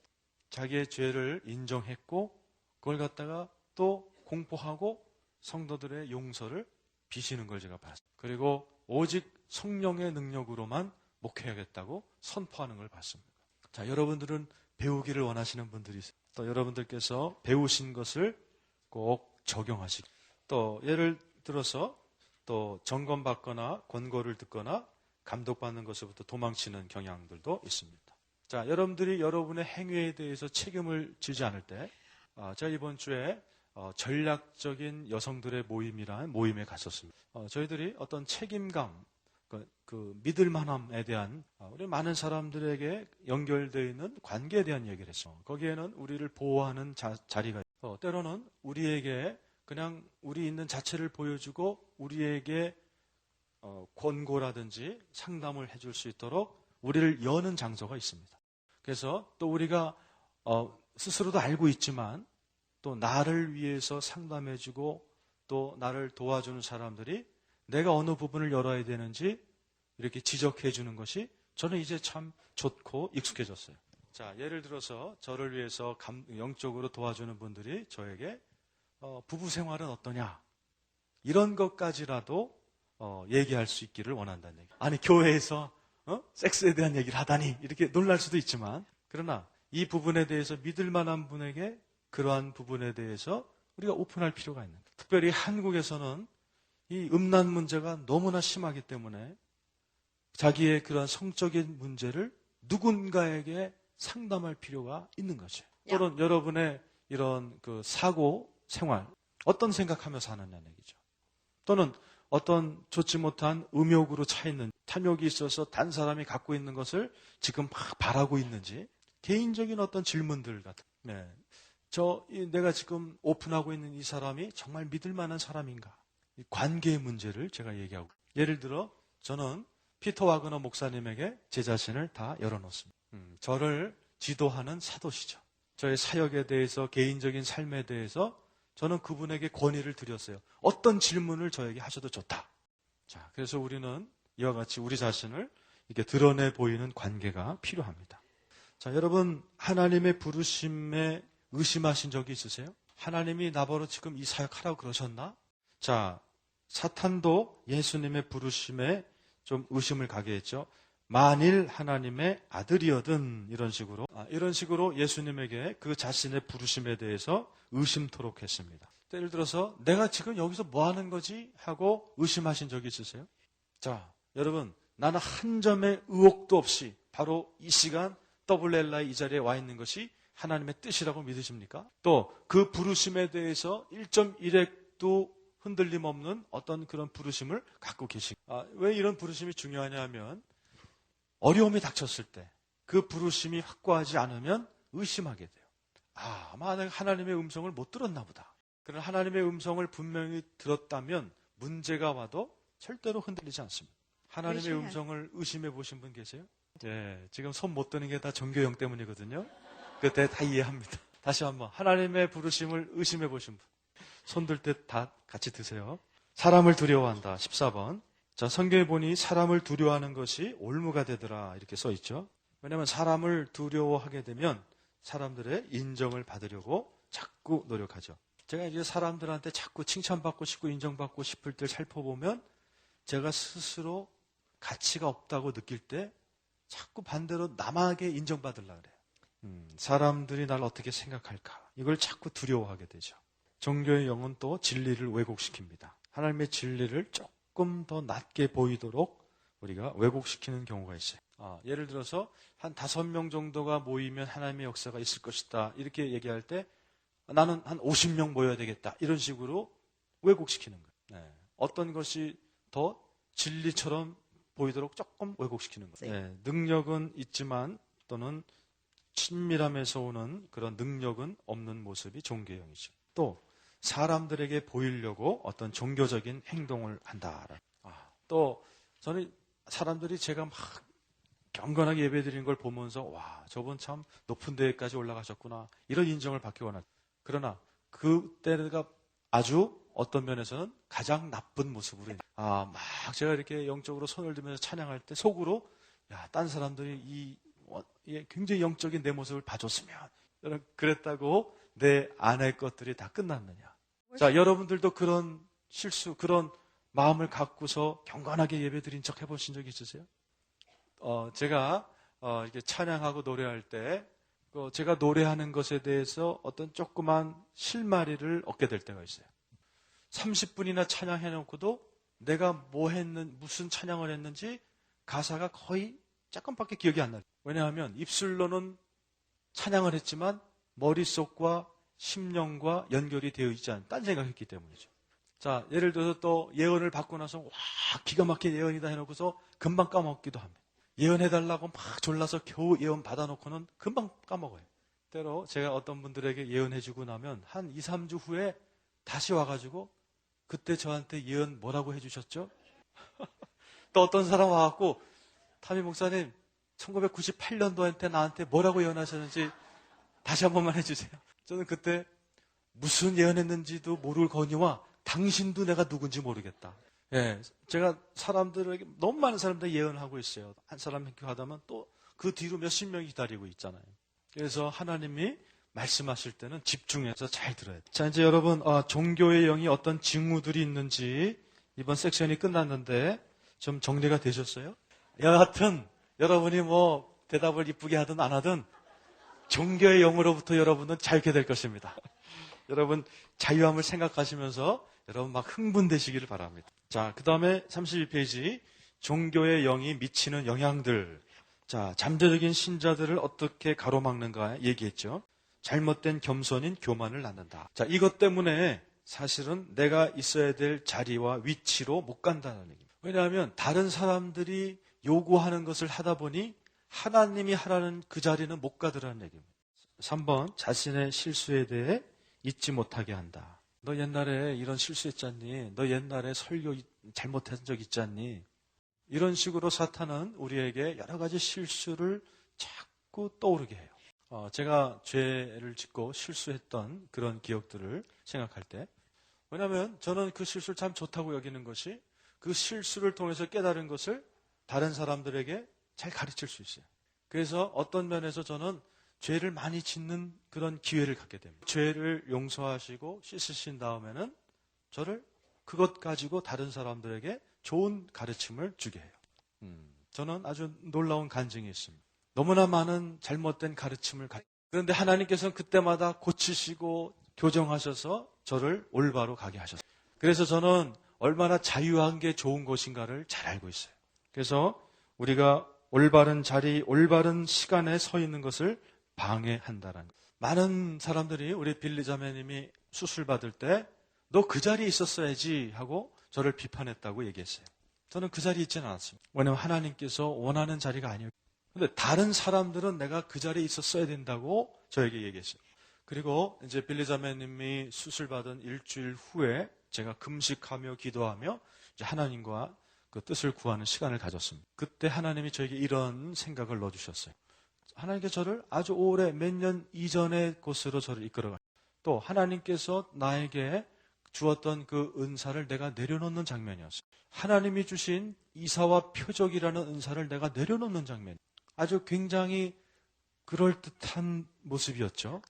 자기의 죄를 인정했고 그걸 갖다가 또 공포하고 성도들의 용서를 비시는 걸 제가 봤어요. 그리고 오직 성령의 능력으로만 목회하겠다고 선포하는 걸 봤습니다. 자, 여러분들은 배우기를 원하시는 분들이 있어요. 또 여러분들께서 배우신 것을 꼭 적용하시고, 또 예를 들어서 또 점검받거나 권고를 듣거나 감독받는 것으로부터 도망치는 경향들도 있습니다. 자, 여러분들이 여러분의 행위에 대해서 책임을 지지 않을 때, 제가 이번 주에 전략적인 여성들의 모임이라는 모임에 갔었습니다. 저희들이 어떤 책임감, 그 믿을만함에 대한 우리 많은 사람들에게 연결되어 있는 관계에 대한 얘기를 했어요. 거기에는 우리를 보호하는 자리가 있고, 때로는 우리에게 그냥 우리 있는 자체를 보여주고 우리에게 권고라든지 상담을 해줄 수 있도록 우리를 여는 장소가 있습니다. 그래서 또 우리가 스스로도 알고 있지만 또 나를 위해서 상담해주고 또 나를 도와주는 사람들이 내가 어느 부분을 열어야 되는지 이렇게 지적해 주는 것이 저는 이제 참 좋고 익숙해졌어요. 자, 예를 들어서 저를 위해서 영적으로 도와주는 분들이 저에게 부부 생활은 어떠냐, 이런 것까지라도 얘기할 수 있기를 원한다는 얘기. 아니, 교회에서 섹스에 대한 얘기를 하다니, 이렇게 놀랄 수도 있지만, 그러나 이 부분에 대해서 믿을 만한 분에게 그러한 부분에 대해서 우리가 오픈할 필요가 있는 거예요. 특별히 한국에서는 이 음란 문제가 너무나 심하기 때문에 자기의 그러한 성적인 문제를 누군가에게 상담할 필요가 있는 거죠. 또는 여러분의 이런 그 사고 생활, 어떤 생각하며 사느냐는 얘기죠. 또는 어떤 좋지 못한 음욕으로 차 있는, 탐욕이 있어서 단 사람이 갖고 있는 것을 지금 막 바라고 있는지, 개인적인 어떤 질문들 같은. 네. 내가 지금 오픈하고 있는 이 사람이 정말 믿을 만한 사람인가? 이 관계의 문제를 제가 얘기하고. 예를 들어, 저는 피터 와그너 목사님에게 제 자신을 다 열어놓습니다. 저를 지도하는 사도시죠. 저의 사역에 대해서, 개인적인 삶에 대해서 저는 그분에게 권위를 드렸어요. 어떤 질문을 저에게 하셔도 좋다. 자, 그래서 우리는 이와 같이 우리 자신을 이렇게 드러내 보이는 관계가 필요합니다. 자, 여러분, 하나님의 부르심에 의심하신 적이 있으세요? 하나님이 나보러 지금 이 사역하라고 그러셨나? 자, 사탄도 예수님의 부르심에 좀 의심을 가게 했죠. 만일 하나님의 아들이어든 이런 식으로 예수님에게 그 자신의 부르심에 대해서 의심토록 했습니다. 예를 들어서 내가 지금 여기서 뭐 하는 거지? 하고 의심하신 적이 있으세요? 자, 여러분, 나는 한 점의 의혹도 없이 바로 이 시간 WLI 이 자리에 와 있는 것이 하나님의 뜻이라고 믿으십니까? 또 그 부르심에 대해서 1.1핵도 흔들림 없는 어떤 그런 부르심을 갖고 계십니까? 왜 이런 부르심이 중요하냐 하면 어려움이 닥쳤을 때 그 부르심이 확고하지 않으면 의심하게 돼요. 아마 내가 하나님의 음성을 못 들었나 보다. 그러나 하나님의 음성을 분명히 들었다면 문제가 와도 절대로 흔들리지 않습니다. 하나님의 음성을 의심해 보신 분 계세요? 예, 지금 손 못 드는 게 다 종교형 때문이거든요. 그때 다 이해합니다. 다시 한번 하나님의 부르심을 의심해 보신 분. 손 들 때 다 같이 드세요. 사람을 두려워한다. 14번. 자, 성경에 보니 사람을 두려워하는 것이 올무가 되더라 이렇게 써 있죠. 왜냐하면 사람을 두려워하게 되면 사람들의 인정을 받으려고 자꾸 노력하죠. 제가 이제 사람들한테 자꾸 칭찬받고 싶고 인정받고 싶을 때 살펴보면 제가 스스로 가치가 없다고 느낄 때 자꾸 반대로 남에게 인정받으려고 그래요. 사람들이 날 어떻게 생각할까? 이걸 자꾸 두려워하게 되죠. 종교의 영은 또 진리를 왜곡시킵니다. 하나님의 진리를 조금 더 낮게 보이도록 우리가 왜곡시키는 경우가 있어요. 예를 들어서 한 5명 정도가 모이면 하나님의 역사가 있을 것이다. 이렇게 얘기할 때 나는 한 50명 모여야 되겠다. 이런 식으로 왜곡시키는 거예요. 네. 어떤 것이 더 진리처럼 보이도록 조금 왜곡시키는 거예요. 네. 능력은 있지만 또는 친밀함에서 오는 그런 능력은 없는 모습이 종교형이죠. 또 사람들에게 보이려고 어떤 종교적인 행동을 한다. 또 저는 사람들이 제가 막 경건하게 예배드리는 걸 보면서 와, 저분 참 높은 데까지 올라가셨구나. 이런 인정을 받기 원하죠. 그러나 그때가 아주 어떤 면에서는 가장 나쁜 모습으로 막 제가 이렇게 영적으로 손을 들면서 찬양할 때 속으로 딴 사람들이 이 굉장히 영적인 내 모습을 봐줬으면 그랬다고 내 안의 것들이 다 끝났느냐. 자, 여러분들도 그런 실수, 그런 마음을 갖고서 경건하게 예배드린 척 해보신 적 있으세요? 제가 이렇게 찬양하고 노래할 때 제가 노래하는 것에 대해서 어떤 조그만 실마리를 얻게 될 때가 있어요. 30분이나 찬양해놓고도 내가 무슨 찬양을 했는지 가사가 거의 조금밖에 기억이 안 나요. 왜냐하면 입술로는 찬양을 했지만 머릿속과 심령과 연결이 되어 있지 않은 딴 생각했기 때문이죠. 자, 예를 들어서 또 예언을 받고 나서 와, 기가 막힌 예언이다 해놓고서 금방 까먹기도 합니다. 예언해달라고 막 졸라서 겨우 예언 받아놓고는 금방 까먹어요. 때로 제가 어떤 분들에게 예언해주고 나면 한 2, 3주 후에 다시 와가지고 그때 저한테 예언 뭐라고 해주셨죠? 또 어떤 사람 와갖고 타미 목사님 1998년도한테 나한테 뭐라고 예언하셨는지 다시 한 번만 해주세요. 저는 그때 무슨 예언했는지도 모르거니와 당신도 내가 누군지 모르겠다. 예, 제가 사람들에게 너무 많은 사람들 예언하고 있어요. 한 사람 행교하다면 또 그 뒤로 몇십 명이 기다리고 있잖아요. 그래서 하나님이 말씀하실 때는 집중해서 잘 들어야 돼요. 자, 이제 여러분 종교의 영이 어떤 징후들이 있는지 이번 섹션이 끝났는데 좀 정리가 되셨어요? 여하튼 여러분이 뭐 대답을 이쁘게 하든 안 하든 종교의 영으로부터 여러분은 자유케 될 것입니다. 여러분 자유함을 생각하시면서 여러분 막 흥분되시기를 바랍니다. 자, 그 다음에 32페이지 종교의 영이 미치는 영향들. 자, 잠재적인 신자들을 어떻게 가로막는가 얘기했죠. 잘못된 겸손인 교만을 낳는다. 자, 이것 때문에 사실은 내가 있어야 될 자리와 위치로 못 간다는 얘기입니다. 왜냐하면 다른 사람들이 요구하는 것을 하다 보니 하나님이 하라는 그 자리는 못 가더라는 얘기입니다. 3번, 자신의 실수에 대해 잊지 못하게 한다. 너 옛날에 이런 실수했잖니? 너 옛날에 설교 잘못한 적 있잖니? 이런 식으로 사탄은 우리에게 여러 가지 실수를 자꾸 떠오르게 해요. 제가 죄를 짓고 실수했던 그런 기억들을 생각할 때, 왜냐하면 저는 그 실수를 참 좋다고 여기는 것이 그 실수를 통해서 깨달은 것을 다른 사람들에게 잘 가르칠 수 있어요. 그래서 어떤 면에서 저는 죄를 많이 짓는 그런 기회를 갖게 됩니다. 죄를 용서하시고 씻으신 다음에는 저를 그것 가지고 다른 사람들에게 좋은 가르침을 주게 해요. 저는 아주 놀라운 간증이 있습니다. 너무나 많은 잘못된 가르침을 그런데 하나님께서는 그때마다 고치시고 교정하셔서 저를 올바로 가게 하셨어요. 그래서 저는 얼마나 자유한 게 좋은 것인가를 잘 알고 있어요. 그래서 우리가 올바른 자리, 올바른 시간에 서 있는 것을 방해한다라는 것. 많은 사람들이 우리 빌리 자매님이 수술 받을 때 너 그 자리에 있었어야지 하고 저를 비판했다고 얘기했어요. 저는 그 자리에 있지는 않았습니다. 왜냐하면 하나님께서 원하는 자리가 아니에요. 그런데 다른 사람들은 내가 그 자리에 있었어야 된다고 저에게 얘기했어요. 그리고 이제 빌리 자매님이 수술 받은 일주일 후에 제가 금식하며 기도하며 이제 하나님과 그 뜻을 구하는 시간을 가졌습니다. 그때 하나님이 저에게 이런 생각을 넣어주셨어요. 하나님께서 저를 아주 오래 몇 년 이전의 곳으로 저를 이끌어가요. 또 하나님께서 나에게 주었던 그 은사를 내가 내려놓는 장면이었어요. 하나님이 주신 이사와 표적이라는 은사를 내가 내려놓는 장면. 아주 굉장히 그럴듯한 모습이었죠.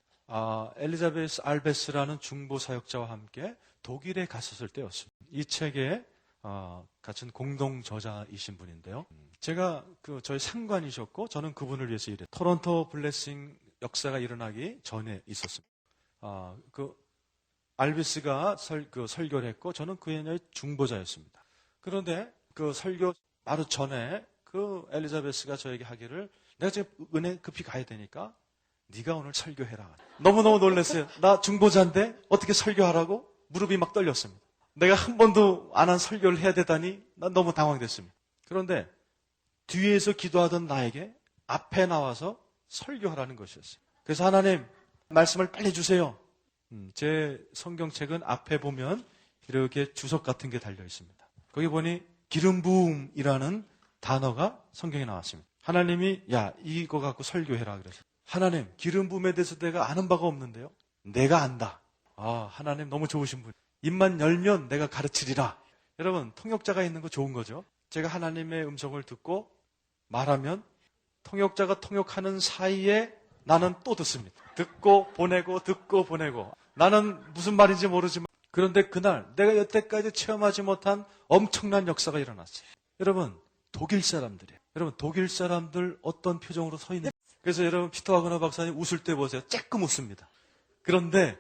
엘리자베스 알베스라는 중보 사역자와 함께 독일에 갔었을 때였습니다. 이 책에 같은 공동 저자이신 분인데요. 제가 저희 상관이셨고 저는 그분을 위해서 일했어요. 토론토 블레싱 역사가 일어나기 전에 있었습니다. 알베스가 설교를 했고 저는 그 해녀의 중보자였습니다. 그런데 그 설교 바로 전에 그 엘리자베스가 저에게 하기를 내가 지금 은행 급히 가야 되니까 네가 오늘 설교해라. 너무너무 놀랐어요. 나 중보자인데 어떻게 설교하라고? 무릎이 막 떨렸습니다. 내가 한 번도 안 한 설교를 해야 되다니 난 너무 당황됐습니다. 그런데 뒤에서 기도하던 나에게 앞에 나와서 설교하라는 것이었어요. 그래서 하나님 말씀을 빨리 주세요. 제 성경책은 앞에 보면 이렇게 주석 같은 게 달려 있습니다. 거기 보니 기름 부음이라는 단어가 성경에 나왔습니다. 하나님이 야 이거 갖고 설교해라 그래서 하나님 기름 부음에 대해서 내가 아는 바가 없는데요. 내가 안다. 하나님 너무 좋으신 분. 입만 열면 내가 가르치리라. 여러분 통역자가 있는 거 좋은 거죠. 제가 하나님의 음성을 듣고 말하면 통역자가 통역하는 사이에 나는 또 듣습니다. 듣고 보내고 듣고 보내고 나는 무슨 말인지 모르지만 그런데 그날 내가 여태까지 체험하지 못한 엄청난 역사가 일어났어요. 여러분 독일 사람들이에요. 여러분 독일 사람들 어떤 표정으로 서 있는 그래서 여러분 피터 와그너 박사님 웃을 때 보세요. 쬐끔 웃습니다. 그런데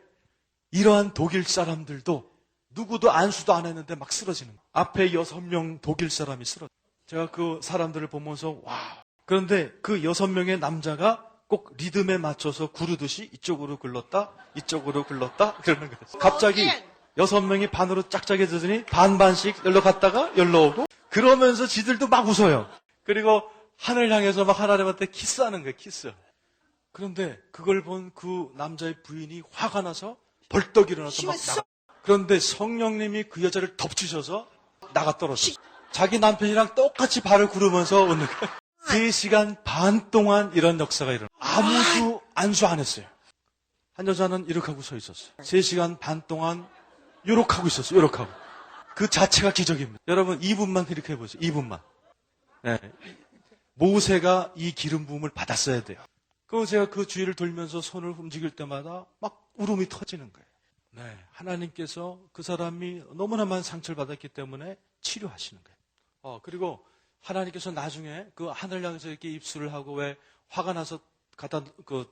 이러한 독일 사람들도 누구도 안수도 안 했는데 막 쓰러지는 거예요. 앞에 6명 독일 사람이 쓰러져요. 제가 그 사람들을 보면서 와. 그런데 그 6명의 남자가 꼭 리듬에 맞춰서 구르듯이 이쪽으로 굴렀다 이쪽으로 굴렀다 그러는 거예요. 갑자기 6명이 반으로 짝짝해지더니 반반씩 열로 갔다가 열로 오고 그러면서 지들도 막 웃어요. 그리고 하늘 향해서 막 하나님한테 키스하는 거예요. 키스. 그런데 그걸 본 그 남자의 부인이 화가 나서 벌떡 일어나서 막 나가. 그런데 성령님이 그 여자를 덮치셔서 나가 떨어졌어요. 자기 남편이랑 똑같이 발을 구르면서 웃는 거예요. 3시간 반 동안 이런 역사가 일어나요. 아무도 안수 안 했어요. 한 여자는 이렇게 하고 서 있었어요. 3시간 반 동안 요렇게 하고 있었어요. 요렇게 하고. 그 자체가 기적입니다. 여러분 2분만 이렇게 해보세요. 2분만. 네. 모세가 이 기름 부음을 받았어야 돼요. 그럼 제가 그 주위를 돌면서 손을 움직일 때마다 막 울음이 터지는 거예요. 네, 하나님께서 그 사람이 너무나 많은 상처를 받았기 때문에 치료하시는 거예요. 그리고 하나님께서 나중에 그 하늘 향해서 이렇게 입술을 하고 왜 화가 나서 갖다 그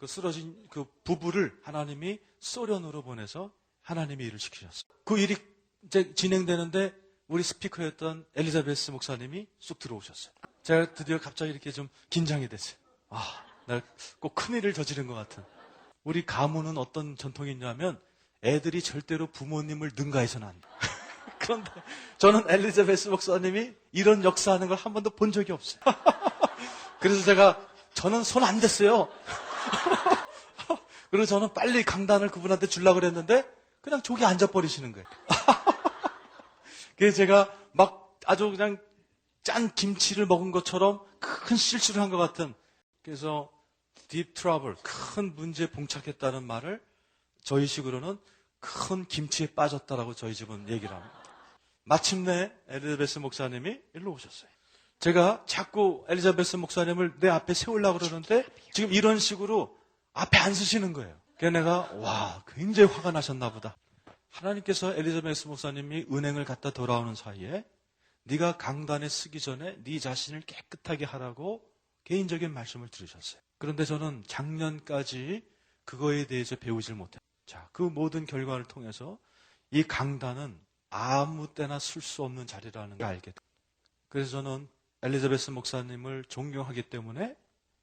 쓰러진 그 부부를 하나님이 소련으로 보내서 하나님이 일을 시키셨어요. 그 일이 이제 진행되는데 우리 스피커였던 엘리자베스 목사님이 쑥 들어오셨어요. 제가 드디어 갑자기 이렇게 좀 긴장이 됐어요. 내가 꼭 큰일을 저지른 것 같은. 우리 가문은 어떤 전통이 있냐면 애들이 절대로 부모님을 능가해서는 안 돼. 그런데 저는 엘리자베스 목사님이 이런 역사하는 걸 한 번도 본 적이 없어요. 그래서 저는 손 안 댔어요. 그리고 저는 빨리 강단을 그분한테 주려고 그랬는데 그냥 저기 앉아버리시는 거예요. 그래서 제가 막 아주 그냥 짠 김치를 먹은 것처럼 큰 실수를 한 것 같은, 그래서 deep trouble, 큰 문제에 봉착했다는 말을 저희식으로는 큰 김치에 빠졌다라고 저희 집은 얘기를 합니다. 마침내 엘리자베스 목사님이 일로 오셨어요. 제가 자꾸 엘리자베스 목사님을 내 앞에 세우려고 그러는데 지금 이런 식으로 앞에 안 서시는 거예요. 그래서 내가 굉장히 화가 나셨나 보다. 하나님께서 엘리자베스 목사님이 은행을 갔다 돌아오는 사이에 네가 강단에 쓰기 전에 네 자신을 깨끗하게 하라고 개인적인 말씀을 들으셨어요. 그런데 저는 작년까지 그거에 대해서 배우질 못해요. 자, 그 모든 결과를 통해서 이 강단은 아무 때나 쓸 수 없는 자리라는 걸 알게 돼요. 그래서 저는 엘리자베스 목사님을 존경하기 때문에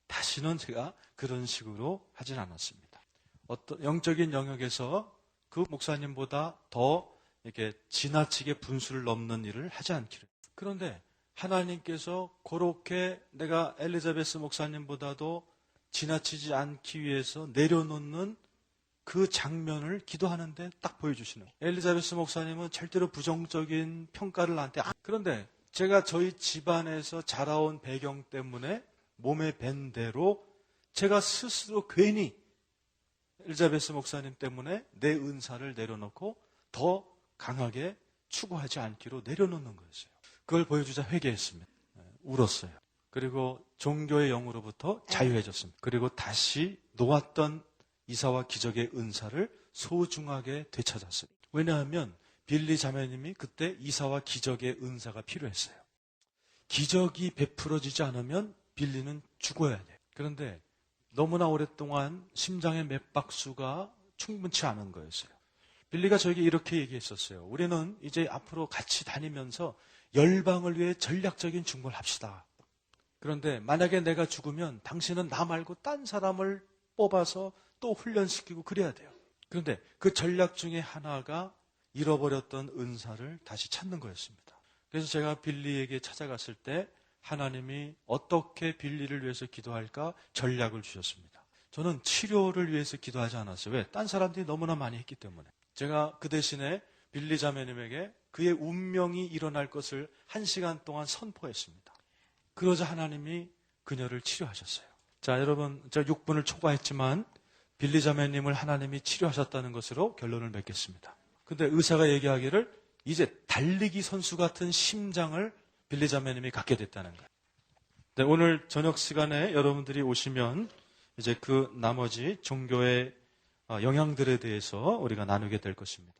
다시는 제가 그런 식으로 하진 않았습니다. 어떤 영적인 영역에서 그 목사님보다 더 이렇게 지나치게 분수를 넘는 일을 하지 않기를. 그런데 하나님께서 그렇게 내가 엘리자베스 목사님보다도 지나치지 않기 위해서 내려놓는 그 장면을 기도하는데 딱 보여주시는 거예요. 엘리자베스 목사님은 절대로 부정적인 평가를 나한테 그런데 제가 저희 집안에서 자라온 배경 때문에 몸에 밴 대로 제가 스스로 괜히 엘리자베스 목사님 때문에 내 은사를 내려놓고 더 강하게 추구하지 않기로 내려놓는 거였어요. 그걸 보여주자 회개했습니다. 울었어요. 그리고 종교의 영으로부터 자유해졌습니다. 그리고 다시 놓았던 이사와 기적의 은사를 소중하게 되찾았어요. 왜냐하면 빌리 자매님이 그때 이사와 기적의 은사가 필요했어요. 기적이 베풀어지지 않으면 빌리는 죽어야 돼요. 그런데 너무나 오랫동안 심장의 맥박수가 충분치 않은 거였어요. 빌리가 저에게 이렇게 얘기했었어요. 우리는 이제 앞으로 같이 다니면서 열방을 위해 전략적인 중보를 합시다. 그런데 만약에 내가 죽으면 당신은 나 말고 딴 사람을 뽑아서 또 훈련시키고 그래야 돼요. 그런데 그 전략 중에 하나가 잃어버렸던 은사를 다시 찾는 거였습니다. 그래서 제가 빌리에게 찾아갔을 때 하나님이 어떻게 빌리를 위해서 기도할까 전략을 주셨습니다. 저는 치료를 위해서 기도하지 않았어요. 왜? 딴 사람들이 너무나 많이 했기 때문에. 제가 그 대신에 빌리 자매님에게 그의 운명이 일어날 것을 1시간 동안 선포했습니다. 그러자 하나님이 그녀를 치료하셨어요. 자, 여러분, 제가 6분을 초과했지만 빌리 자매님을 하나님이 치료하셨다는 것으로 결론을 맺겠습니다. 근데 의사가 얘기하기를 이제 달리기 선수 같은 심장을 빌리 자매님이 갖게 됐다는 거예요. 네, 오늘 저녁 시간에 여러분들이 오시면 이제 그 나머지 종교의 영향들에 대해서 우리가 나누게 될 것입니다.